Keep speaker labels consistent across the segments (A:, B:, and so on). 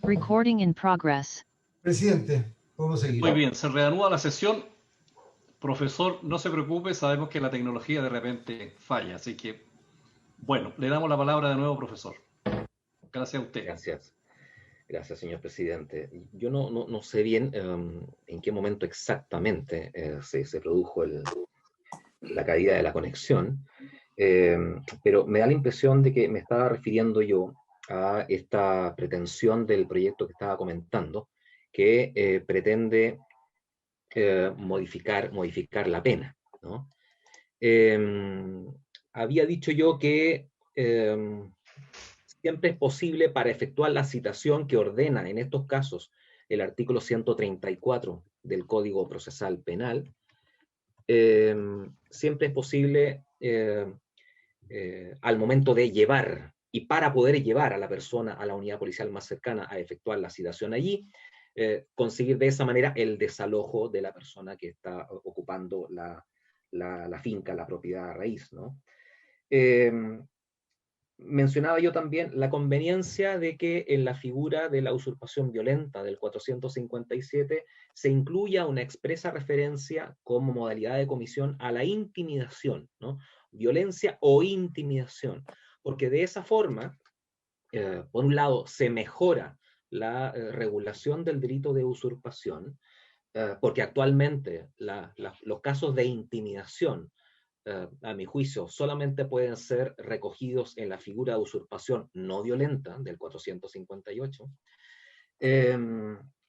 A: Recording in progress.
B: Presidente, podemos seguir.
C: Muy bien, se reanuda la sesión. Profesor, no se preocupe, sabemos que la tecnología de repente falla, así que, bueno, le damos la palabra de nuevo, profesor. Gracias a usted.
D: Gracias. Gracias, señor presidente. Yo no sé bien en qué momento exactamente se produjo la caída de la conexión, pero me da la impresión de que me estaba refiriendo yo a esta pretensión del proyecto que estaba comentando, que pretende modificar la pena, ¿no? Había dicho yo que siempre es posible, para efectuar la citación que ordena en estos casos el artículo 134 del Código Procesal Penal, siempre es posible al momento de llevar y para poder llevar a la persona a la unidad policial más cercana a efectuar la citación allí, conseguir de esa manera el desalojo de la persona que está ocupando la finca, la propiedad raíz, ¿no? Mencionaba yo también la conveniencia de que en la figura de la usurpación violenta del 457 se incluya una expresa referencia como modalidad de comisión a la intimidación, ¿no? Violencia o intimidación, porque de esa forma, por un lado, se mejora la regulación del delito de usurpación, porque actualmente los casos de intimidación, a mi juicio, solamente pueden ser recogidos en la figura de usurpación no violenta del 458,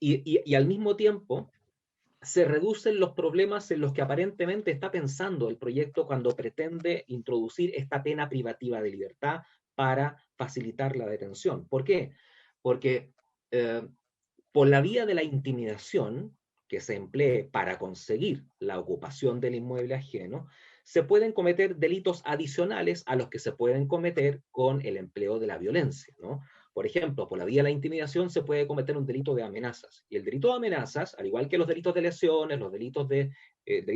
D: y al mismo tiempo se reducen los problemas en los que aparentemente está pensando el proyecto cuando pretende introducir esta pena privativa de libertad para facilitar la detención. ¿Por qué? Porque por la vía de la intimidación que se emplee para conseguir la ocupación del inmueble ajeno, se pueden cometer delitos adicionales a los que se pueden cometer con el empleo de la violencia, ¿no? Por ejemplo, por la vía de la intimidación se puede cometer un delito de amenazas. Y el delito de amenazas, al igual que los delitos de lesiones, los delitos de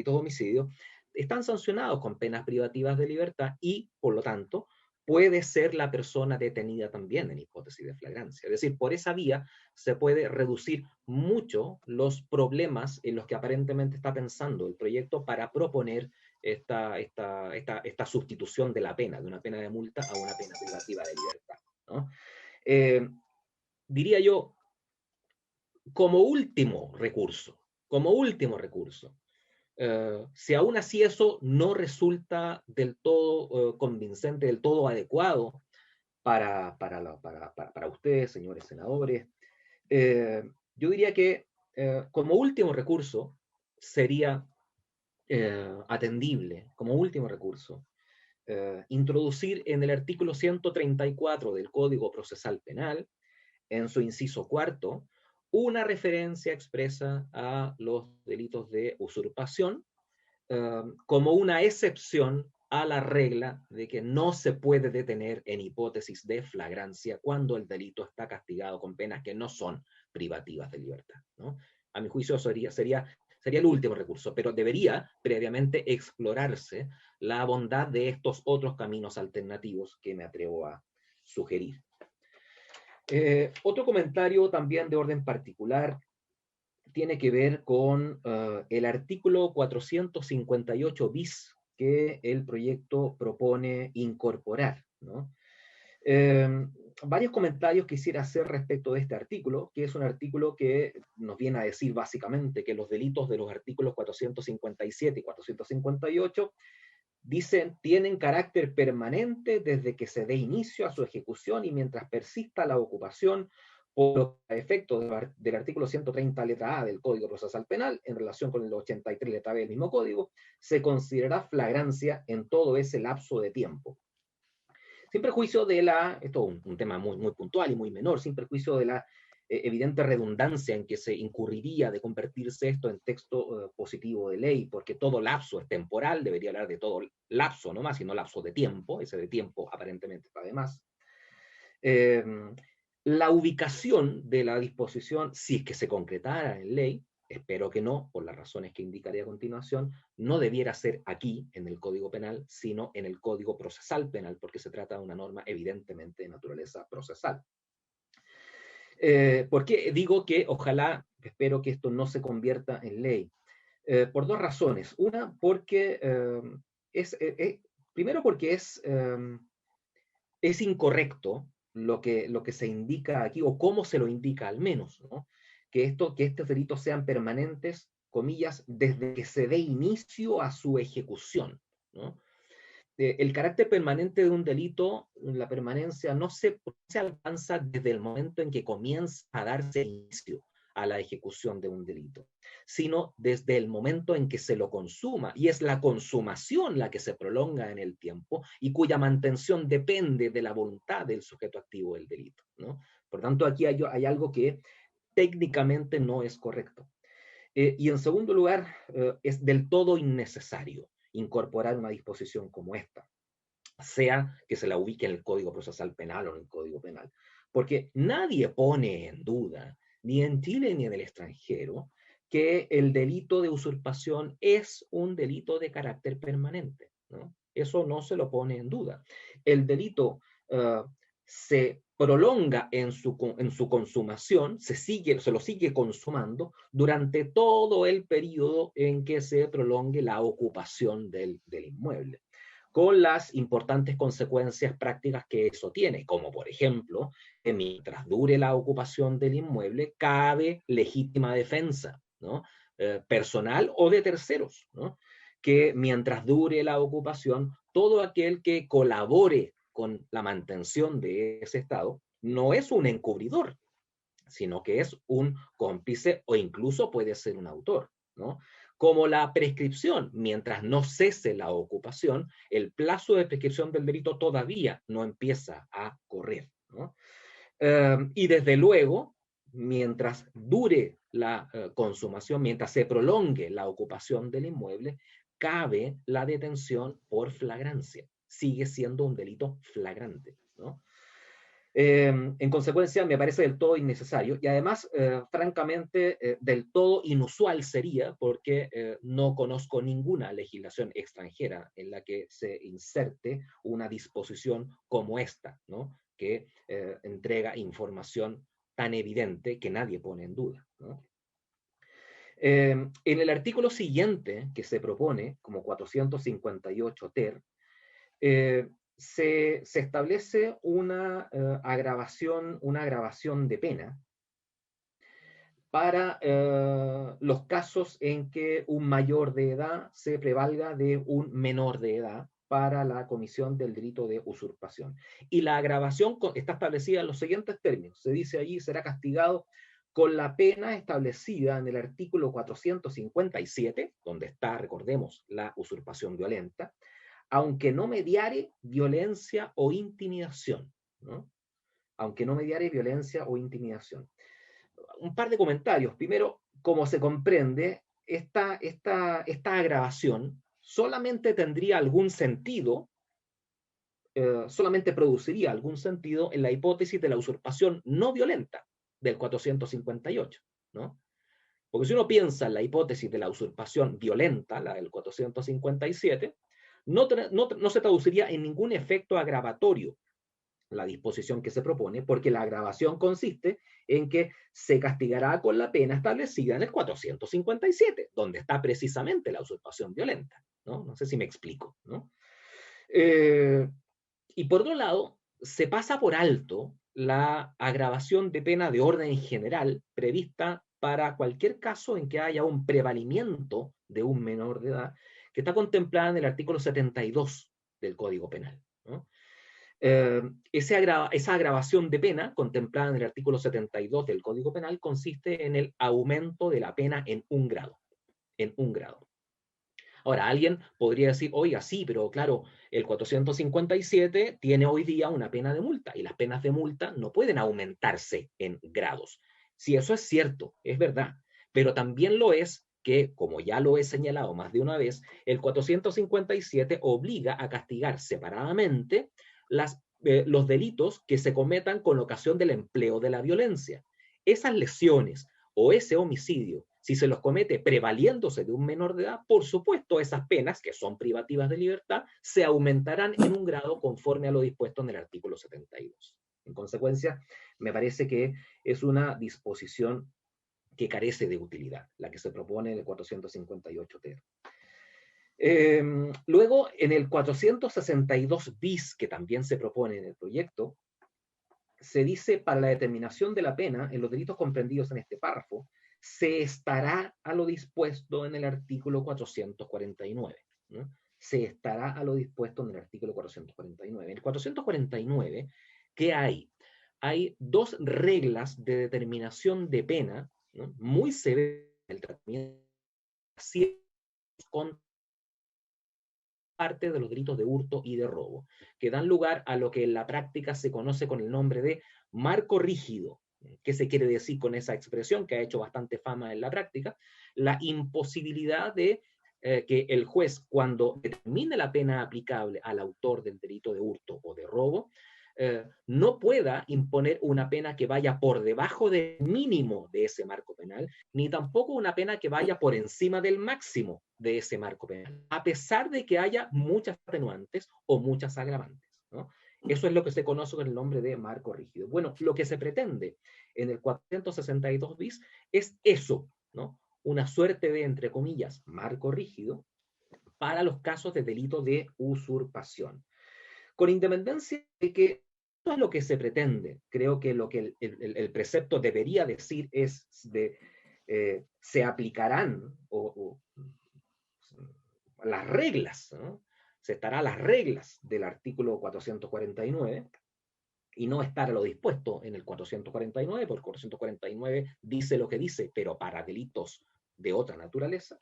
D: homicidio, están sancionados con penas privativas de libertad y, por lo tanto, puede ser la persona detenida también en hipótesis de flagrancia. Es decir, por esa vía se puede reducir mucho los problemas en los que aparentemente está pensando el proyecto para proponer esta sustitución de la pena, de una pena de multa a una pena privativa de libertad, ¿no? Diría yo, como último recurso, si aún así eso no resulta del todo convincente, del todo adecuado para ustedes, señores senadores, yo diría que como último recurso sería atendible, como último recurso, introducir en el artículo 134 del Código Procesal Penal, en su inciso cuarto, una referencia expresa a los delitos de usurpación como una excepción a la regla de que no se puede detener en hipótesis de flagrancia cuando el delito está castigado con penas que no son privativas de libertad, ¿no? A mi juicio sería el último recurso, pero debería previamente explorarse la bondad de estos otros caminos alternativos que me atrevo a sugerir. Otro comentario también de orden particular tiene que ver con el artículo 458 bis que el proyecto propone incorporar, ¿no? Varios comentarios quisiera hacer respecto de este artículo, que es un artículo que nos viene a decir básicamente que los delitos de los artículos 457 y 458 dicen, tienen carácter permanente desde que se dé inicio a su ejecución y mientras persista la ocupación, por los efectos del artículo 130 letra A del Código Procesal Penal, en relación con el 83 letra B del mismo código, se considerará flagrancia en todo ese lapso de tiempo. Sin perjuicio de esto es un tema muy puntual y muy menor, sin perjuicio de la evidente redundancia en que se incurriría de convertirse esto en texto positivo de ley, porque todo lapso es temporal, debería hablar de todo lapso, no más, sino lapso de tiempo, ese de tiempo aparentemente está de más. La ubicación de la disposición, si es que se concretara en ley, espero que no, por las razones que indicaré a continuación, no debiera ser aquí, en el Código Penal, sino en el Código Procesal Penal, porque se trata de una norma evidentemente de naturaleza procesal. ¿Por qué digo que ojalá, espero que esto no se convierta en ley? Por dos razones. Una, porque primero porque es incorrecto lo que se indica aquí, o cómo se lo indica al menos, ¿no? Que estos delitos sean permanentes, comillas, desde que se dé inicio a su ejecución, ¿no? El carácter permanente de un delito, la permanencia no se alcanza desde el momento en que comienza a darse inicio a la ejecución de un delito, sino desde el momento en que se lo consuma, y es la consumación la que se prolonga en el tiempo y cuya mantención depende de la voluntad del sujeto activo del delito, ¿no? Por tanto, aquí hay algo que técnicamente no es correcto. Y en segundo lugar, es del todo innecesario incorporar una disposición como esta, sea que se la ubique en el Código Procesal Penal o en el Código Penal, porque nadie pone en duda, ni en Chile ni en el extranjero, que el delito de usurpación es un delito de carácter permanente, ¿no? Eso no se lo pone en duda. El delito se prolonga en su consumación, se lo sigue consumando durante todo el periodo en que se prolongue la ocupación del inmueble, con las importantes consecuencias prácticas que eso tiene, como por ejemplo, que mientras dure la ocupación del inmueble, cabe legítima defensa, ¿no? Personal o de terceros, ¿no? Que mientras dure la ocupación, todo aquel que colabore con la mantención de ese estado no es un encubridor, sino que es un cómplice o incluso puede ser un autor, ¿no? Como la prescripción, mientras no cese la ocupación, el plazo de prescripción del delito todavía no empieza a correr, ¿no? Y desde luego, mientras dure la consumación, mientras se prolongue la ocupación del inmueble, cabe la detención por flagrancia. Sigue siendo un delito flagrante, ¿no? En consecuencia, me parece del todo innecesario y además, francamente, del todo inusual sería, porque no conozco ninguna legislación extranjera en la que se inserte una disposición como esta, ¿no? Que entrega información tan evidente que nadie pone en duda, ¿no? En el artículo siguiente que se propone, como 458 ter, se establece una agravación de pena para los casos en que un mayor de edad se prevalga de un menor de edad para la comisión del delito de usurpación. Y la agravación está establecida en los siguientes términos. Se dice allí, será castigado con la pena establecida en el artículo 457, donde está, recordemos, la usurpación violenta, aunque no mediare violencia o intimidación, ¿no? Aunque no mediare violencia o intimidación. Un par de comentarios. Primero, como se comprende, esta agravación solamente tendría algún sentido, solamente produciría algún sentido en la hipótesis de la usurpación no violenta del 458, ¿no? Porque si uno piensa en la hipótesis de la usurpación violenta, la del 457, no se traduciría en ningún efecto agravatorio la disposición que se propone, porque la agravación consiste en que se castigará con la pena establecida en el 457, donde está precisamente la usurpación violenta, ¿no? No sé si me explico, ¿no? Y por otro lado, se pasa por alto la agravación de pena de orden general prevista para cualquier caso en que haya un prevalimiento de un menor de edad, que está contemplada en el artículo 72 del Código Penal, ¿no? Esa agravación de pena contemplada en el artículo 72 del Código Penal consiste en el aumento de la pena en un grado. En un grado. Ahora, alguien podría decir, oiga, sí, pero claro, el 457 tiene hoy día una pena de multa y las penas de multa no pueden aumentarse en grados. Si eso es cierto, es verdad, pero también lo es que, como ya lo he señalado más de una vez, el 457 obliga a castigar separadamente los delitos que se cometan con ocasión del empleo de la violencia. Esas lesiones o ese homicidio, si se los comete prevaliéndose de un menor de edad, por supuesto esas penas, que son privativas de libertad, se aumentarán en un grado conforme a lo dispuesto en el artículo 72. En consecuencia, me parece que es una disposición que carece de utilidad, la que se propone en el 458 ter. Luego, en el 462 bis, que también se propone en el proyecto, se dice: para la determinación de la pena en los delitos comprendidos en este párrafo, se estará a lo dispuesto en el artículo 449, ¿no? Se estará a lo dispuesto en el artículo 449. En el 449, ¿qué hay? Hay dos reglas de determinación de pena, ¿no?, muy severas en el tratamiento con parte de los delitos de hurto y de robo, que dan lugar a lo que en la práctica se conoce con el nombre de marco rígido. ¿Qué se quiere decir con esa expresión, que ha hecho bastante fama en la práctica? La imposibilidad de que el juez, cuando determine la pena aplicable al autor del delito de hurto o de robo, no pueda imponer una pena que vaya por debajo del mínimo de ese marco penal, ni tampoco una pena que vaya por encima del máximo de ese marco penal, a pesar de que haya muchas atenuantes o muchas agravantes, ¿no? Eso es lo que se conoce con el nombre de marco rígido. Bueno, lo que se pretende en el 462 bis es eso, ¿no? Una suerte de, entre comillas, marco rígido para los casos de delito de usurpación. Con independencia de que esto es lo que se pretende, creo que lo que el precepto debería decir es se aplicarán las reglas, ¿no? Se estará a las reglas del artículo 449 y no estar a lo dispuesto en el 449, porque el 449 dice lo que dice, pero para delitos de otra naturaleza.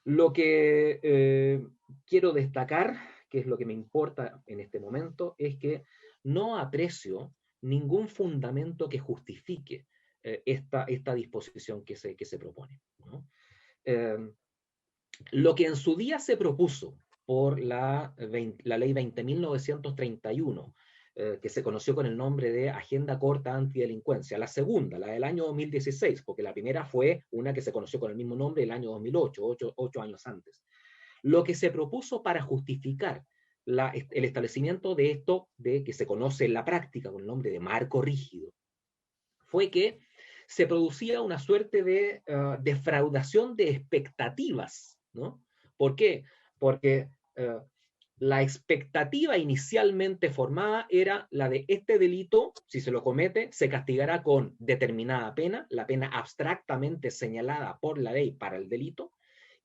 D: Lo que quiero destacar, que es lo que me importa en este momento, es que no aprecio ningún fundamento que justifique esta disposición que se propone, ¿no? Lo que en su día se propuso por la ley 20.931, que se conoció con el nombre de Agenda Corta Antidelincuencia, la segunda, la del año 2016, porque la primera fue una que se conoció con el mismo nombre el año 2008, 8 años antes. Lo que se propuso para justificar el establecimiento de esto, de que se conoce en la práctica con el nombre de marco rígido, fue que se producía una suerte de defraudación de expectativas, ¿no? ¿Por qué? Porque la expectativa inicialmente formada era la de: este delito, si se lo comete, se castigará con determinada pena, la pena abstractamente señalada por la ley para el delito,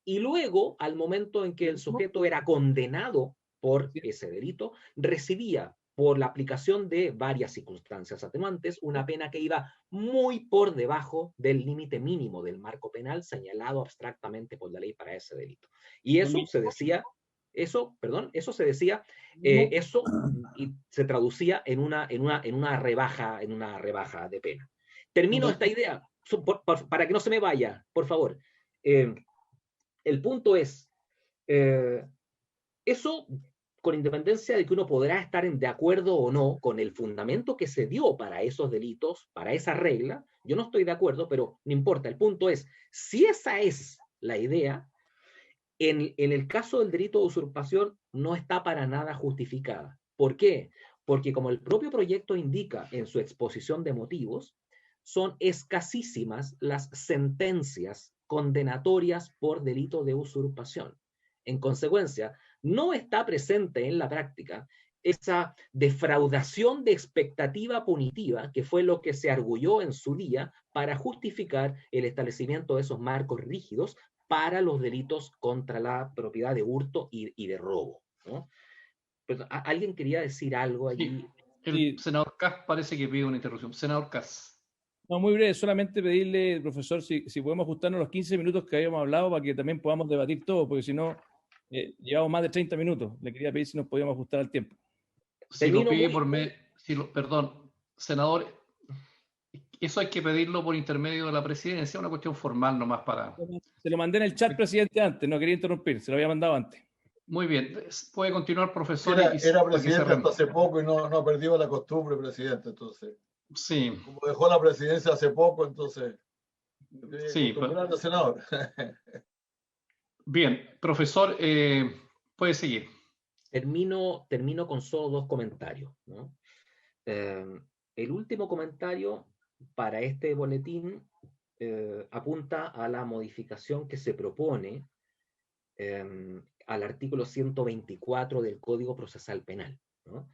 D: y luego, al momento en que el sujeto era condenado por ese delito, recibía, por la aplicación de varias circunstancias atenuantes, una pena que iba muy por debajo del límite mínimo del marco penal señalado abstractamente por la ley para ese delito. Y eso se decía, eso se decía, eso y se traducía en una rebaja de pena. Termino esta idea, para que no se me vaya, por favor. El punto es, eso, con independencia de que uno podrá estar de acuerdo o no con el fundamento que se dio para esos delitos, para esa regla, yo no estoy de acuerdo, pero no importa. El punto es, si esa es la idea, en el caso del delito de usurpación no está para nada justificada. ¿Por qué? Porque, como el propio proyecto indica en su exposición de motivos, son escasísimas las sentencias condenatorias por delito de usurpación. En consecuencia, no está presente en la práctica esa defraudación de expectativa punitiva, que fue lo que se arguyó en su día para justificar el establecimiento de esos marcos rígidos para los delitos contra la propiedad de hurto y de robo, ¿no? Pues, ¿alguien quería decir algo allí?
C: Sí, el senador Kass parece que pide una interrupción. Senador Kass.
A: No, muy breve, solamente pedirle, profesor, si podemos ajustarnos los 15 minutos que habíamos hablado para que también podamos debatir todo, porque si no, llevamos más de 30 minutos. Le quería pedir si nos podíamos ajustar al tiempo.
C: Si lo pide perdón, senador, eso hay que pedirlo por intermedio de la presidencia, una cuestión formal nomás para...
A: Se lo mandé en el chat, presidente, antes, no quería interrumpir, se lo había mandado antes.
C: Muy bien, puede continuar, profesor.
B: Era presidente hasta hace poco y no perdió la costumbre, presidente, entonces.
C: Sí.
B: Como dejó la presidencia hace poco, entonces...
C: Sí,
B: pero... senador.
C: Bien, profesor, puede seguir.
D: Termino con solo dos comentarios, ¿no? El último comentario para este boletín apunta a la modificación que se propone al artículo 124 del Código Procesal Penal, ¿no?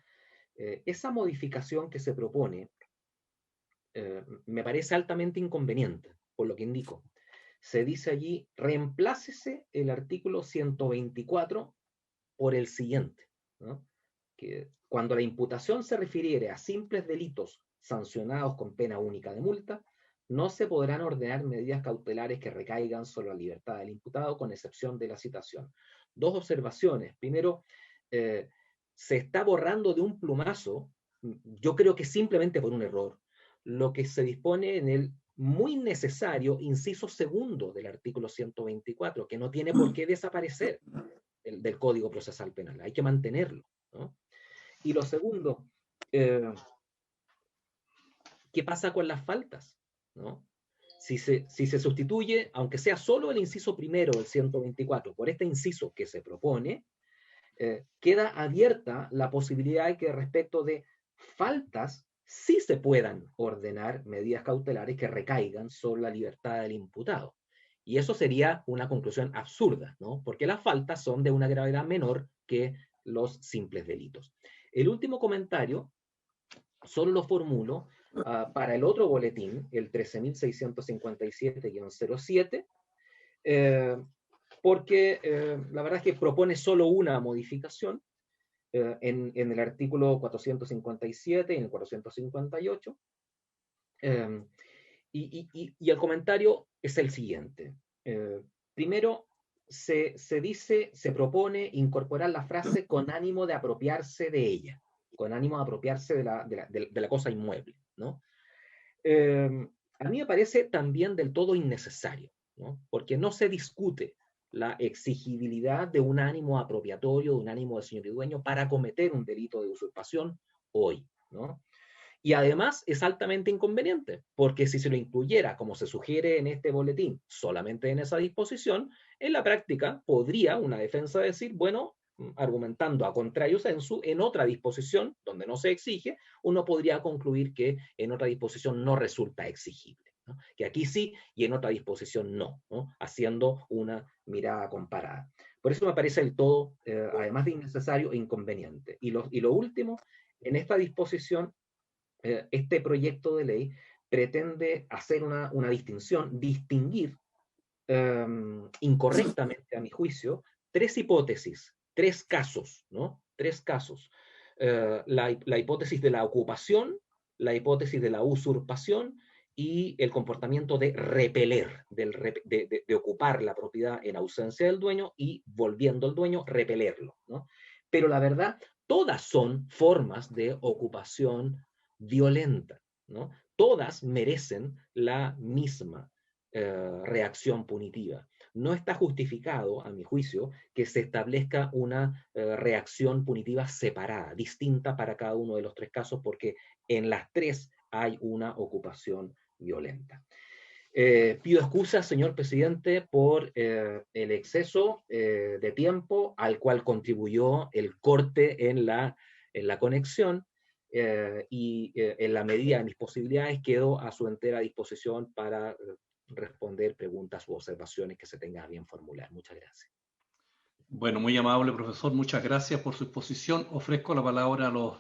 D: Esa modificación que se propone me parece altamente inconveniente, por lo que indico. Se dice allí, reemplácese el artículo 124 por el siguiente, ¿no? Que cuando la imputación se refiriere a simples delitos sancionados con pena única de multa, no se podrán ordenar medidas cautelares que recaigan sobre la libertad del imputado, con excepción de la citación. Dos observaciones. Primero, se está borrando de un plumazo, yo creo que simplemente por un error, lo que se dispone en el muy necesario inciso segundo del artículo 124, que no tiene por qué desaparecer del Código Procesal Penal, hay que mantenerlo, ¿no? Y lo segundo, ¿qué pasa con las faltas, ¿no? Si se sustituye, aunque sea solo el inciso primero del 124, por este inciso que se propone, queda abierta la posibilidad de que respecto de faltas sí se puedan ordenar medidas cautelares que recaigan sobre la libertad del imputado. Y eso sería una conclusión absurda, ¿no? Porque las faltas son de una gravedad menor que los simples delitos. El último comentario solo lo formulo para el otro boletín, el 13.657-07, porque la verdad es que propone solo una modificación en el artículo 457 y en el 458. Y el comentario es el siguiente. Primero, se propone incorporar la frase con ánimo de apropiarse de ella, con ánimo de apropiarse de la cosa inmueble, ¿no? A mí me parece también del todo innecesario, ¿no? Porque no se discute la exigibilidad de un ánimo apropiatorio, de un ánimo de señor y dueño para cometer un delito de usurpación hoy, ¿no? Y además es altamente inconveniente, porque si se lo incluyera, como se sugiere en este boletín, solamente en esa disposición, en la práctica podría una defensa decir, bueno, argumentando a contrario sensu, en otra disposición, donde no se exige, uno podría concluir que en otra disposición no resulta exigible, ¿no? Que aquí sí y en otra disposición no, ¿no? Haciendo una mirada comparada. Por eso me parece el todo, además de innecesario, e inconveniente. Y lo último, en esta disposición, este proyecto de ley pretende hacer una distinción, distinguir incorrectamente, a mi juicio, tres hipótesis, tres casos, ¿no? Tres casos. La hipótesis de la ocupación, la hipótesis de la usurpación y el comportamiento de repeler, de ocupar la propiedad en ausencia del dueño y volviendo al dueño, repelerlo, ¿no? Pero la verdad, todas son formas de ocupación violenta, ¿no? Todas merecen la misma reacción punitiva. No está justificado, a mi juicio, que se establezca una reacción punitiva separada, distinta para cada uno de los tres casos, porque en las tres hay una ocupación violenta. Pido excusas, señor presidente, por el exceso de tiempo al cual contribuyó el corte en la conexión, y en la medida de mis posibilidades quedo a su entera disposición para responder preguntas u observaciones que se tengan a bien formular. Muchas gracias.
C: Bueno, muy amable, profesor. Muchas gracias por su exposición. Ofrezco la palabra a los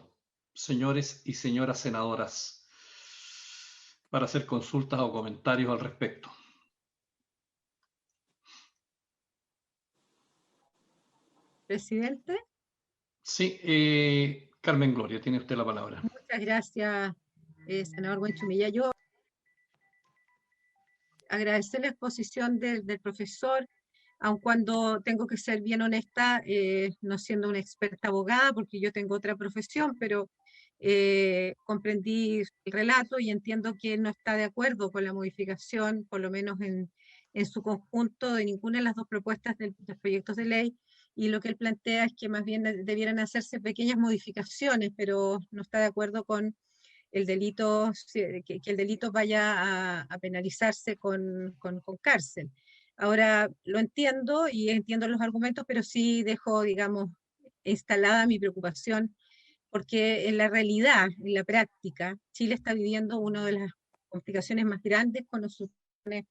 C: señores y señoras senadoras para hacer consultas o comentarios al respecto.
E: Presidente.
C: Sí, Carmen Gloria, tiene usted la palabra.
E: Muchas gracias, senador Buenchumilla. Yo agradecer la exposición del profesor, aun cuando tengo que ser bien honesta, no siendo una experta abogada, porque yo tengo otra profesión, pero comprendí el relato y entiendo que él no está de acuerdo con la modificación, por lo menos en su conjunto, de ninguna de las dos propuestas de los proyectos de ley, y lo que él plantea es que más bien debieran hacerse pequeñas modificaciones, pero no está de acuerdo con el delito, que el delito vaya a penalizarse con cárcel. Ahora, lo entiendo y entiendo los argumentos, pero sí dejo, digamos, instalada mi preocupación porque en la realidad, en la práctica, Chile está viviendo una de las complicaciones más grandes con los sultanes,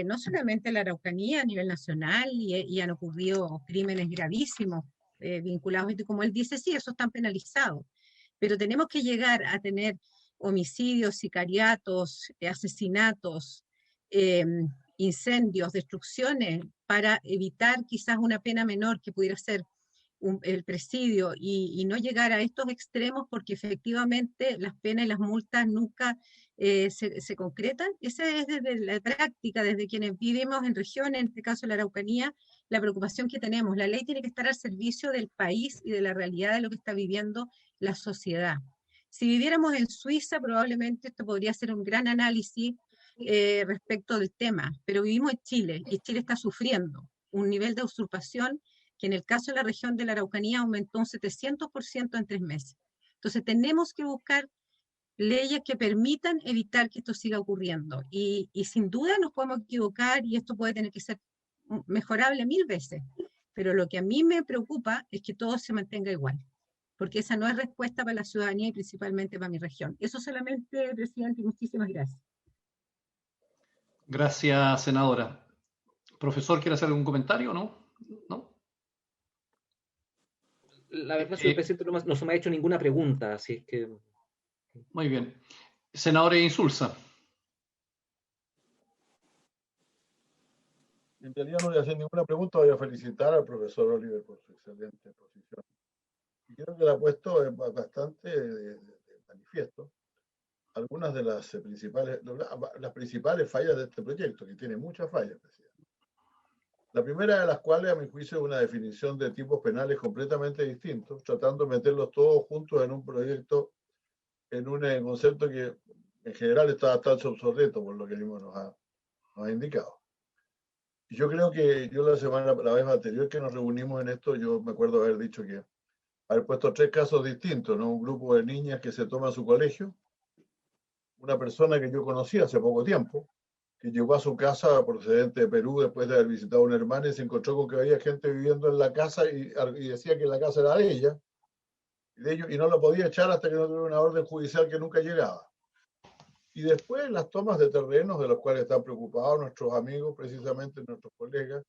E: no solamente en la Araucanía a nivel nacional, y han ocurrido crímenes gravísimos vinculados, y como él dice, sí, esos están penalizados, pero tenemos que llegar a tener homicidios, sicariatos, asesinatos, incendios, destrucciones, para evitar quizás una pena menor que pudiera ser el presidio, y no llegar a estos extremos, porque efectivamente las penas y las multas nunca se concretan. Esa es desde la práctica, desde quienes vivimos en regiones, en este caso la Araucanía, la preocupación que tenemos. La ley tiene que estar al servicio del país y de la realidad de lo que está viviendo la sociedad. Si viviéramos en Suiza, probablemente esto podría ser un gran análisis respecto del tema, pero vivimos en Chile, y Chile está sufriendo un nivel de usurpación que en el caso de la región de la Araucanía aumentó un 700% en 3 meses. Entonces tenemos que buscar leyes que permitan evitar que esto siga ocurriendo. Y sin duda nos podemos equivocar, y esto puede tener que ser mejorable 1000 veces. Pero lo que a mí me preocupa es que todo se mantenga igual, porque esa no es respuesta para la ciudadanía y principalmente para mi región. Eso solamente, presidente, y muchísimas gracias.
C: Gracias, senadora. Profesor, ¿quiere hacer algún comentario o no? ¿No?
D: La verdad, señor presidente, no se me ha hecho ninguna pregunta, así es que...
C: Muy bien. Senadora Insulza.
B: En realidad no voy a hacer ninguna pregunta, voy a felicitar al profesor Oliver por su excelente posición. Y creo que la ha puesto bastante de manifiesto algunas de las principales fallas de este proyecto, que tiene muchas fallas, presidente. La primera de las cuales, a mi juicio, es una definición de tipos penales completamente distintos, tratando de meterlos todos juntos en un proyecto, en un concepto que en general está bastante obsoleto, por lo que mismo nos ha indicado. Y yo creo que yo la vez anterior que nos reunimos en esto, yo me acuerdo haber dicho que haber puesto 3 casos distintos, ¿no? Un grupo de niñas que se toma su colegio, una persona que yo conocí hace poco tiempo, que llegó a su casa procedente de Perú después de haber visitado a una hermana y se encontró con que había gente viviendo en la casa y decía que la casa era de ella, y no la podía echar hasta que no tuviera una orden judicial que nunca llegaba. Y después las tomas de terrenos, de los cuales están preocupados nuestros amigos, precisamente nuestros colegas,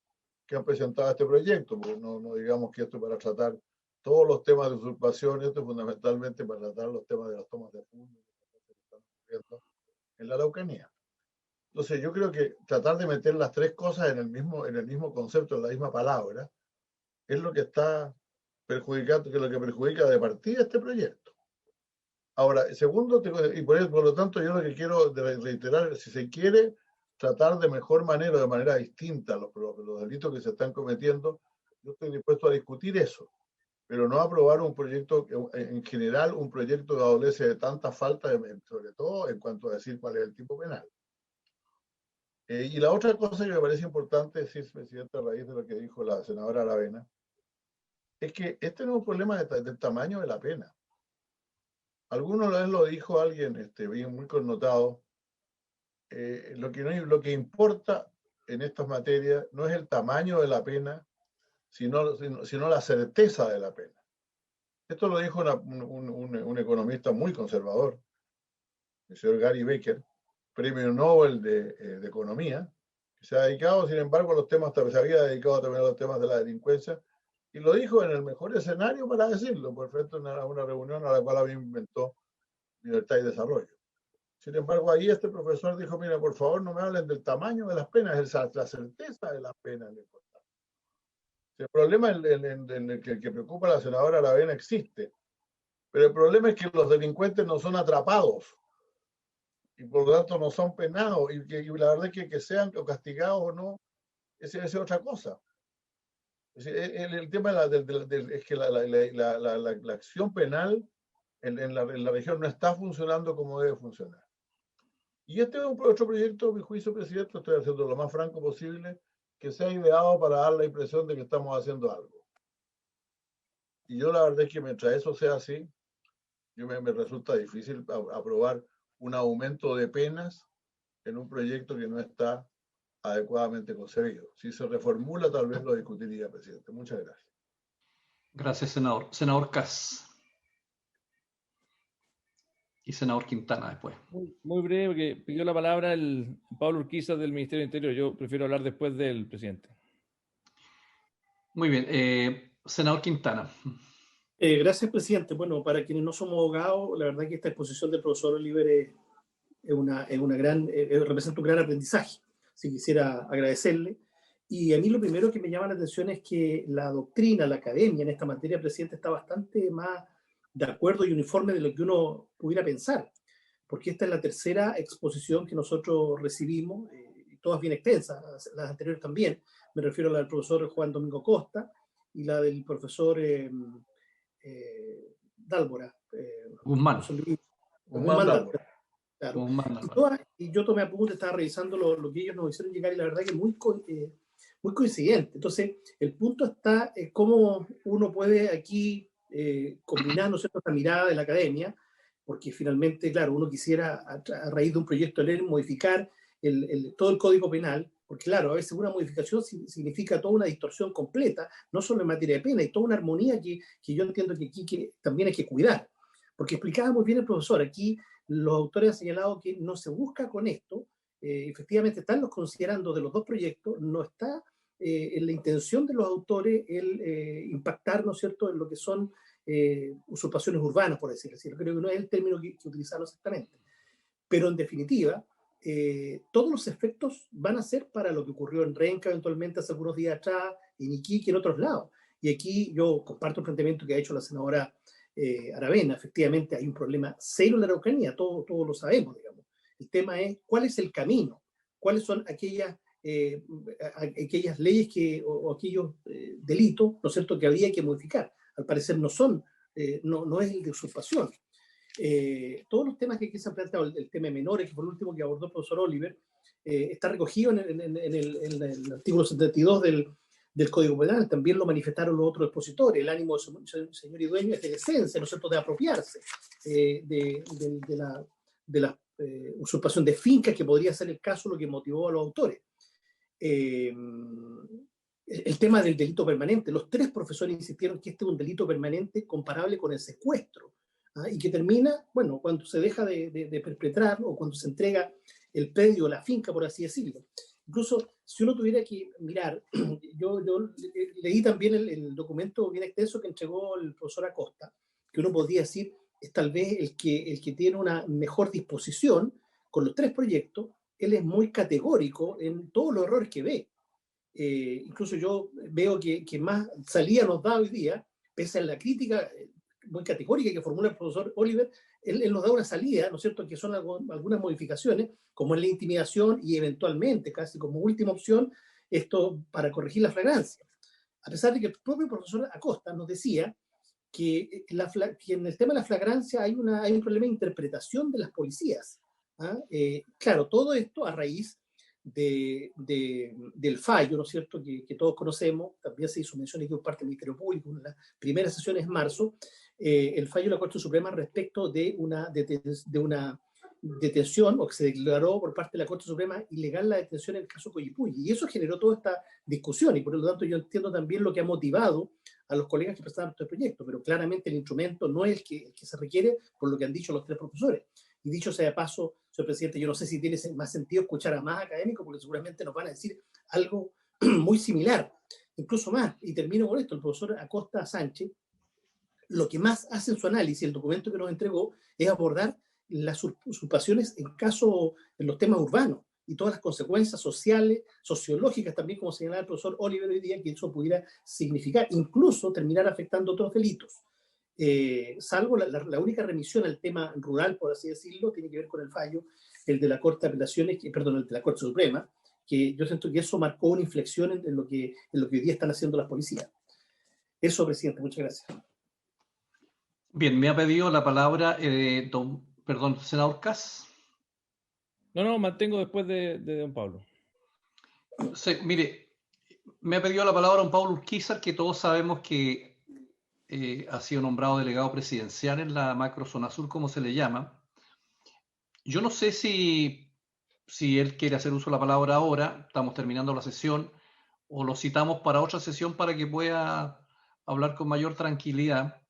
B: que han presentado este proyecto, porque no digamos que esto es para tratar todos los temas de usurpación, esto es fundamentalmente para tratar los temas de las tomas de fondo que están ocurriendo en la Araucanía. Entonces yo creo que tratar de meter las 3 cosas en el mismo concepto, en la misma palabra, es lo que está perjudicando, que es lo que perjudica de partida este proyecto. Ahora, segundo, y por lo tanto yo lo que quiero reiterar, si se quiere tratar de mejor manera, de manera distinta los delitos que se están cometiendo, yo estoy dispuesto a discutir eso, pero no aprobar un proyecto, en general, un proyecto que adolece de tanta falta, sobre todo en cuanto a decir cuál es el tipo penal. Y la otra cosa que me parece importante decir, presidente, a raíz de lo que dijo la senadora Aravena, es que este no es un problema del tamaño de la pena. Alguna vez lo dijo alguien bien muy connotado, lo que importa en estas materias no es el tamaño de la pena, sino la certeza de la pena. Esto lo dijo un economista muy conservador, el señor Gary Becker, premio Nobel de Economía, que se ha dedicado, sin embargo, a los temas, se había dedicado también a los temas de la delincuencia, y lo dijo en el mejor escenario para decirlo, por frente a una reunión a la cual había inventó Libertad y Desarrollo. Sin embargo, ahí este profesor dijo, mira, por favor, no me hablen del tamaño de las penas, es la certeza de las penas lo importante. El problema en el que preocupa a la senadora Aravena existe, pero el problema es que los delincuentes no son atrapados y por lo tanto no son penados, y la verdad es que sean castigados o no, esa es otra cosa. El tema es que la acción penal en la región no está funcionando como debe funcionar. Y este es otro proyecto, a mi juicio, presidente, estoy haciendo lo más franco posible, que sea ideado para dar la impresión de que estamos haciendo algo. Y yo la verdad es que mientras eso sea así, me resulta difícil aprobar un aumento de penas en un proyecto que no está adecuadamente concebido. Si se reformula, tal vez lo discutiría, presidente. Muchas gracias.
C: Gracias, senador. Senador Kass. y senador Quintana después.
A: Muy breve, porque pidió la palabra el Pablo Urquiza del Ministerio del Interior. Yo prefiero hablar después del presidente.
C: Muy bien. Senador Quintana.
F: Gracias, presidente. Bueno, para quienes no somos abogados, la verdad que esta exposición del profesor Oliver representa un gran aprendizaje. Si quisiera agradecerle. Y a mí lo primero que me llama la atención es que la doctrina, la academia en esta materia, presidente, está bastante más de acuerdo y uniforme de lo que uno pudiera pensar, porque esta es la tercera exposición que nosotros recibimos, todas bien extensas, las anteriores también. Me refiero a la del profesor Juan Domingo Costa y la del profesor Dálvora.
C: Guzmán.
F: Dálvora. Claro.
C: Guzmán.
F: Y yo tomé apunte, estaba revisando lo que ellos nos hicieron llegar y la verdad que muy coincidente. Entonces, el punto está en cómo uno puede aquí combinar, ¿no es cierto?, esta mirada de la academia, porque finalmente, claro, uno quisiera, a raíz de un proyecto de ley, modificar todo el Código Penal, porque claro, a veces una modificación significa toda una distorsión completa, no solo en materia de pena, y toda una armonía que yo entiendo que aquí también hay que cuidar. Porque explicaba muy bien el profesor, aquí los autores han señalado que no se busca con esto, efectivamente están los considerando de los dos proyectos, no está en la intención de los autores el impactar, ¿no es cierto?, en lo que son usurpaciones urbanas, por decirlo así. Creo que no es el término que utilizaron exactamente. Pero en definitiva, todos los efectos van a ser para lo que ocurrió en Renca eventualmente hace algunos días atrás, en Iquique y en otros lados. Y aquí yo comparto el planteamiento que ha hecho la senadora Aravena. Efectivamente hay un problema serio en la Araucanía, todos lo sabemos, digamos. El tema es cuál es el camino, cuáles son aquellas leyes o aquellos delitos, ¿no es cierto?, que habría que modificar. Al parecer no es el de usurpación. Todos los temas que se han planteado, el tema de menores, que fue el último que abordó el profesor Oliver, está recogido en el artículo 72 del Código Penal. También lo manifestaron los otros expositores. El ánimo del señor y dueño es de decencia, ¿no es cierto?, de apropiarse de la usurpación de fincas, que podría ser el caso lo que motivó a los autores. El tema del delito permanente. Los tres profesores insistieron que este es un delito permanente comparable con el secuestro, y que termina, bueno, cuando se deja de perpetrar o cuando se entrega el predio o la finca, por así decirlo. Incluso, si uno tuviera que mirar, yo leí también el documento bien extenso que entregó el profesor Acosta, que uno podría decir es tal vez el que tiene una mejor disposición con los tres proyectos. Él es muy categórico en todos los errores que ve. Incluso yo veo que más salida nos da hoy día, pese a la crítica muy categórica que formula el profesor Oliver, él nos da una salida, ¿no es cierto?, que son algunas modificaciones, como es la intimidación y eventualmente, casi como última opción, esto para corregir la flagrancia. A pesar de que el propio profesor Acosta nos decía que en el tema de la flagrancia hay un problema de interpretación de las policías. Claro, todo esto a raíz del fallo, ¿no es cierto?, que todos conocemos. También se hizo mención aquí por parte del Ministerio Público en las primeras sesiones en marzo, el fallo de la Corte Suprema respecto de una detención, o que se declaró por parte de la Corte Suprema ilegal la detención en el caso Coyipulli, y eso generó toda esta discusión, y por lo tanto yo entiendo también lo que ha motivado a los colegas que presentaron este proyecto, pero claramente el instrumento no es el que se requiere, por lo que han dicho los tres profesores. Y dicho sea de paso, señor presidente, yo no sé si tiene más sentido escuchar a más académicos, porque seguramente nos van a decir algo muy similar, incluso más. Y termino con esto: el profesor Acosta Sánchez, lo que más hace en su análisis, el documento que nos entregó, es abordar las usurpaciones en los temas urbanos y todas las consecuencias sociales, sociológicas también, como señalaba el profesor Oliver hoy día, que eso pudiera significar, incluso terminar afectando otros delitos. Salvo la única remisión al tema rural, por así decirlo, tiene que ver con el fallo, el de la Corte de Apelaciones, el de la Corte Suprema, que yo siento que eso marcó una inflexión en lo que hoy día están haciendo las policías. Eso, presidente, muchas gracias.
C: Bien, me ha pedido la palabra senador Kass.
A: No, mantengo después de don Pablo.
C: Sí, mire, me ha pedido la palabra don Pablo Urquizar, que todos sabemos que ha sido nombrado delegado presidencial en la macrozona sur, como se le llama. Yo no sé si él quiere hacer uso de la palabra ahora, estamos terminando la sesión, o lo citamos para otra sesión para que pueda hablar con mayor tranquilidad.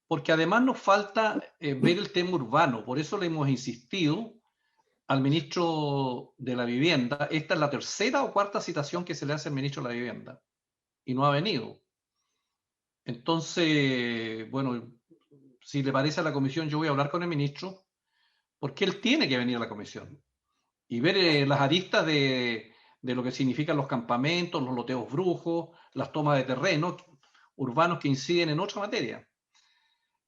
C: porque además nos falta ver el tema urbano. Por eso le hemos insistido al ministro de la Vivienda. Esta es la tercera o cuarta citación que se le hace al ministro de la Vivienda y no ha venido. Entonces, bueno, si le parece a la comisión, yo voy a hablar con el ministro, porque él tiene que venir a la comisión y ver las aristas de lo que significan los campamentos, los loteos brujos, las tomas de terreno urbanos que inciden en otra materia.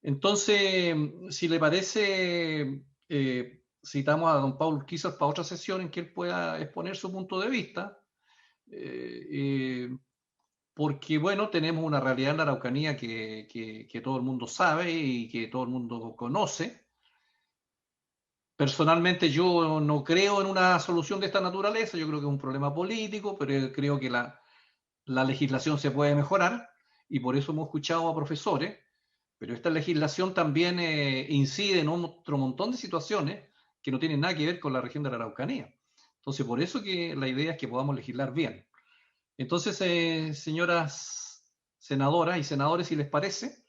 C: Entonces, si le parece, citamos a don Pablo Urquiza para otra sesión en que él pueda exponer su punto de vista, porque, bueno, tenemos una realidad en la Araucanía que todo el mundo sabe y que todo el mundo conoce. Personalmente yo no creo en una solución de esta naturaleza, yo creo que es un problema político, pero creo que la legislación se puede mejorar y por eso hemos escuchado a profesores, pero esta legislación también incide en otro montón de situaciones que no tienen nada que ver con la región de la Araucanía. Entonces, por eso que la idea es que podamos legislar bien. Entonces, señoras senadoras y senadores, si les parece,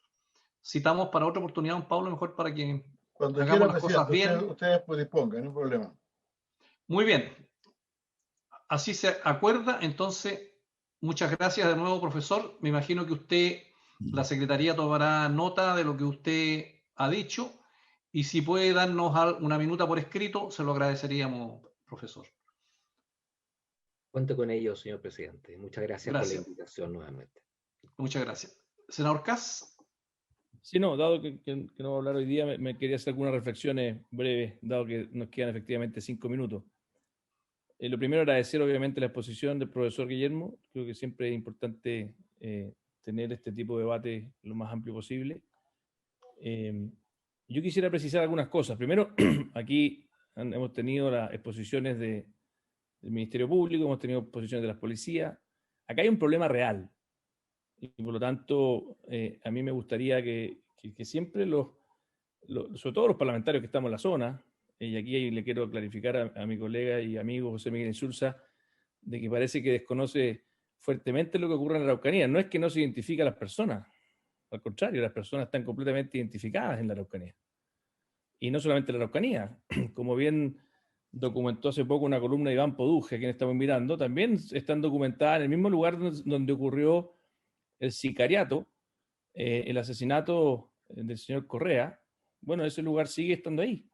C: citamos para otra oportunidad a don Pablo, mejor para que
B: Cuando
C: hagamos
B: quiera,
C: las cosas
B: presidente,
C: bien.
B: ustedes pues dispongan, no hay problema.
C: Muy bien. Así se acuerda. Entonces, muchas gracias de nuevo, profesor. Me imagino que usted, la Secretaría, tomará nota de lo que usted ha dicho y si puede darnos una minuta por escrito, se lo agradeceríamos, profesor.
D: Cuente con ello, señor presidente. Muchas gracias por la invitación nuevamente.
C: Muchas gracias. Senador Kass.
A: Sí, no, dado que no voy a hablar hoy día, me quería hacer algunas reflexiones breves, dado que nos quedan efectivamente 5 minutos. Lo primero, agradecer obviamente la exposición del profesor Guillermo. Creo que siempre es importante tener este tipo de debate lo más amplio posible. Yo quisiera precisar algunas cosas. Primero, aquí hemos tenido las exposiciones del Ministerio Público, hemos tenido exposiciones de las policías. Acá hay un problema real. Y por lo tanto, a mí me gustaría que siempre sobre todo los parlamentarios que estamos en la zona, y aquí le quiero clarificar a mi colega y amigo José Miguel Insulza, de que parece que desconoce fuertemente lo que ocurre en la Araucanía. No es que no se identifique a las personas, al contrario, las personas están completamente identificadas en la Araucanía. Y no solamente en la Araucanía, como bien documentó hace poco una columna de Iván Poduje, a quien estamos mirando, también están documentadas en el mismo lugar donde ocurrió el sicariato, el asesinato del señor Correa. Bueno, ese lugar sigue estando ahí.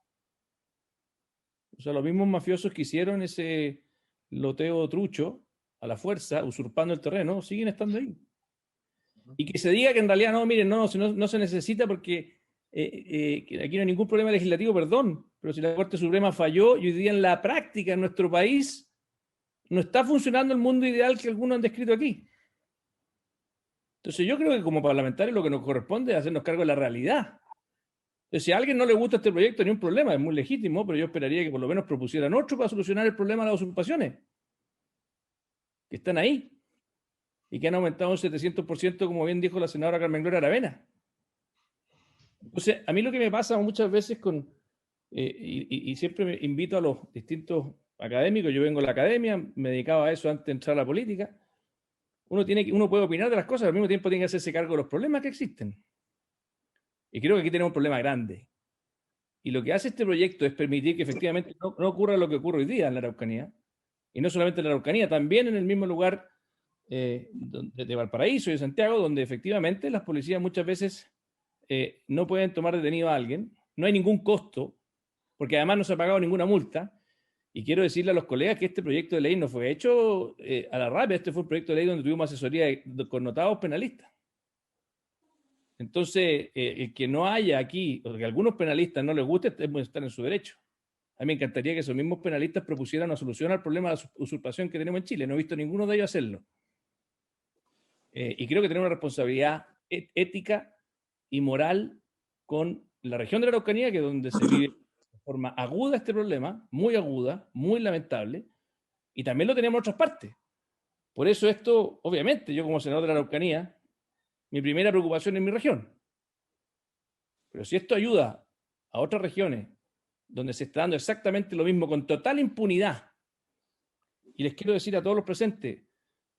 A: O sea, los mismos mafiosos que hicieron ese loteo trucho a la fuerza, usurpando el terreno, siguen estando ahí. Y que se diga que en realidad no, miren, no se necesita porque aquí no hay ningún problema legislativo, perdón, pero si la Corte Suprema falló y hoy día en la práctica en nuestro país no está funcionando el mundo ideal que algunos han descrito aquí. Entonces yo creo que como parlamentarios lo que nos corresponde es hacernos cargo de la realidad. Entonces, si a alguien no le gusta este proyecto, ni un problema, es muy legítimo, pero yo esperaría que por lo menos propusieran otro para solucionar el problema de las usurpaciones, que están ahí, y que han aumentado un 700%, como bien dijo la senadora Carmen Gloria Aravena. Entonces, a mí lo que me pasa muchas veces y siempre me invito a los distintos académicos, yo vengo de la academia, me dedicaba a eso antes de entrar a la política, uno puede opinar de las cosas, al mismo tiempo tiene que hacerse cargo de los problemas que existen. Y creo que aquí tenemos un problema grande. Y lo que hace este proyecto es permitir que efectivamente no ocurra lo que ocurre hoy día en la Araucanía. Y no solamente en la Araucanía, también en el mismo lugar de Valparaíso y de Santiago, donde efectivamente las policías muchas veces no pueden tomar detenido a alguien. No hay ningún costo, porque además no se ha pagado ninguna multa. Y quiero decirle a los colegas que este proyecto de ley no fue hecho a la rápida. Este fue un proyecto de ley donde tuvimos asesoría de connotados penalistas. Entonces, el que no haya aquí, o que a algunos penalistas no les guste, estar en su derecho. A mí me encantaría que esos mismos penalistas propusieran una solución al problema de la usurpación que tenemos en Chile. No he visto ninguno de ellos hacerlo. Y creo que tenemos una responsabilidad ética y moral con la región de la Araucanía, que es donde se vive de forma aguda este problema, muy lamentable, y también lo tenemos en otras partes. Por eso esto, obviamente, yo como senador de la Araucanía, mi primera preocupación es mi región. Pero si esto ayuda a otras regiones donde se está dando exactamente lo mismo con total impunidad, y les quiero decir a todos los presentes,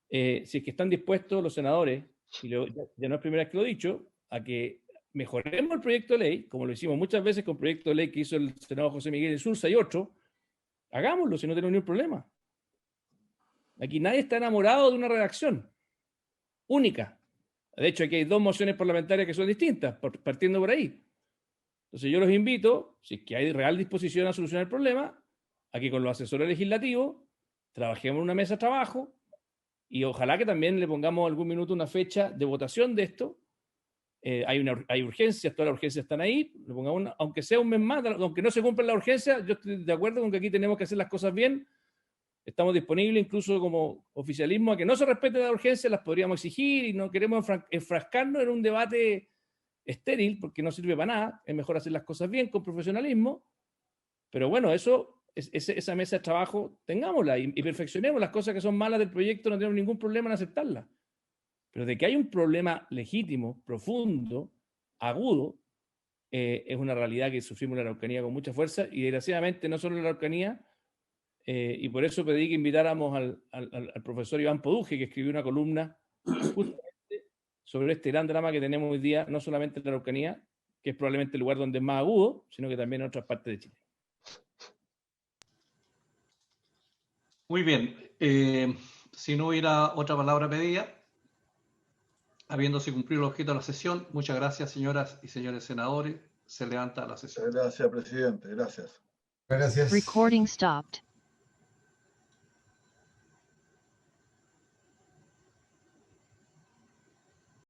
A: si es que están dispuestos los senadores, y ya no es primera vez que lo he dicho, a que mejoremos el proyecto de ley, como lo hicimos muchas veces con el proyecto de ley que hizo el senador José Miguel Insulza y otro, hagámoslo si no tenemos ningún problema. Aquí nadie está enamorado de una redacción única. De hecho, aquí hay 2 mociones parlamentarias que son distintas, partiendo por ahí. Entonces yo los invito, si es que hay real disposición a solucionar el problema, a que con los asesores legislativos trabajemos en una mesa de trabajo y ojalá que también le pongamos algún minuto una fecha de votación de esto. Hay urgencias, todas las urgencias están ahí, le pongamos aunque sea un mes más, aunque no se cumplan las urgencias, yo estoy de acuerdo con que aquí tenemos que hacer las cosas bien. Estamos disponibles incluso como oficialismo a que no se respeten las urgencias, las podríamos exigir y no queremos enfrascarnos en un debate estéril porque no sirve para nada. Es mejor hacer las cosas bien con profesionalismo. Pero bueno, esa mesa de trabajo tengámosla y perfeccionemos las cosas que son malas del proyecto, no tenemos ningún problema en aceptarlas. Pero de que hay un problema legítimo, profundo, agudo, es una realidad que sufrimos en la Araucanía con mucha fuerza y desgraciadamente no solo en la Araucanía, y por eso pedí que invitáramos al profesor Iván Poduje, que escribió una columna justamente sobre este gran drama que tenemos hoy día, no solamente en la Araucanía, que es probablemente el lugar donde es más agudo, sino que también en otras partes de Chile.
C: Muy bien. Si no hubiera otra palabra pedida, habiéndose cumplido el objeto de la sesión, muchas gracias, señoras y señores senadores. Se levanta la sesión.
B: Gracias, presidente. Gracias.
G: Gracias.
H: Recording stopped.